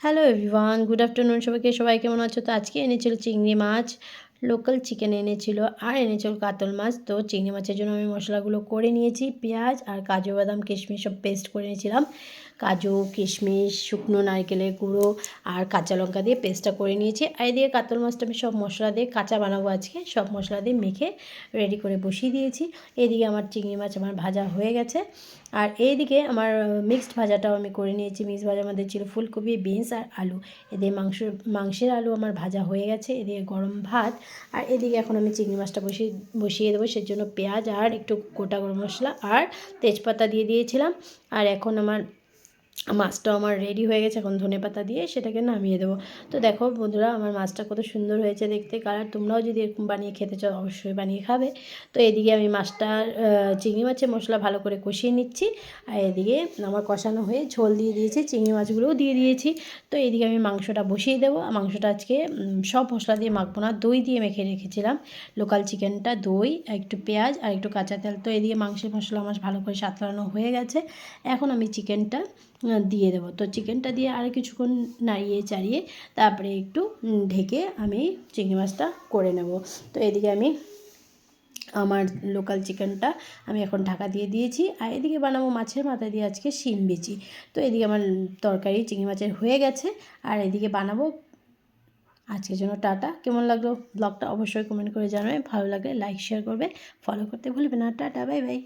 Hello everyone, good afternoon সবাইকে। সবাই কেমন আছো? তো আজকে এনেছিল চিংড়ি মাছ, লোকাল চিকেন এনেছিল, আর এনেছিল কাতল মাছ। তো চিংড়ি মাছের জন্য আমি মশলাগুলো করে নিয়েছি। পেঁয়াজ আর কাজু বাদাম কিশমিশ সব পেস্ট করে নিয়েছিলাম। কাজু কিশমিশ, শুকনো নারকেলের গুঁড়ো আর কাঁচা লঙ্কা দিয়ে পেস্টটা করে নিয়েছি। আর এদিকে কাতল মাছটা আমি সব মশলা দিয়ে কাঁচা বানাবো আজকে, সব মশলা দিয়ে মেখে রেডি করে বসিয়ে দিয়েছি। এদিকে আমার চিংড়ি মাছ আমার ভাজা হয়ে গেছে। আর এইদিকে আমার মিক্সড ভাজাটাও আমি করে নিয়েছি। মিক্সড ভাজার মধ্যে ছিল ফুলকপি, বিনস আর আলু। এদিকে মাংসের আলু আমার ভাজা হয়ে গেছে। এদিকে গরম ভাত। আর এদিকে এখন আমি চিংড়ি মাছটা বসিয়ে দেবো। সেজন্য পেঁয়াজ আর একটু গোটা গরম মশলা আর তেজপাতা দিয়ে দিয়েছিলাম। আর এখন আমার মাছটাও আমার রেডি হয়ে গেছে। এখন ধনেপাতা দিয়ে সেটাকে নামিয়ে দেবো। তো দেখো বন্ধুরা, আমার মাছটা কত সুন্দর হয়েছে দেখতে। কালার তোমরাও যদি এরকম বানিয়ে খেতে চাও অবশ্যই বানিয়ে খাবে। তো এদিকে আমি চিংড়ি মাছের মশলা ভালো করে কষিয়ে নিচ্ছি। আর এদিকে আমার কষানো হয়ে ঝোল দিয়ে দিয়েছি, চিংড়ি মাছগুলোও দিয়ে দিয়েছি। তো এদিকে আমি মাংসটা বসিয়ে দেবো। মাংসটা আজকে সব মশলা দিয়ে মাখবো না, দই দিয়ে মেখে রেখেছিলাম লোকাল চিকেনটা। দই, একটু পেঁয়াজ আর একটু কাঁচা তেল। তো এদিকে মাংসের মশলা আমার ভালো করে সাঁতলানো হয়ে গেছে। এখন আমি চিকেনটা দিয়ে দেবো। তো চিকেনটা দিয়ে আর কিছুক্ষণ নাড়িয়ে চাড়িয়ে তারপরে একটু ঢেকে আমি চিংড়ি মাছটা করে নেব। তো এদিকে আমি আমার লোকাল চিকেনটা আমি এখন ঢাকা দিয়ে দিয়েছি। আর এদিকে বানাবো মাছের মাথা দিয়ে আজকে শিম বিচি। তো এদিকে আমার তরকারি চিংড়ি মাছের হয়ে গেছে। আর এদিকে বানাবো। আজকের জন্য টাটা। কেমন লাগলো ব্লগটা অবশ্যই কমেন্ট করে জানাবে। ভালো লাগলে লাইক শেয়ার করবে, ফলো করতে ভুলবে না। Tata, bye bye.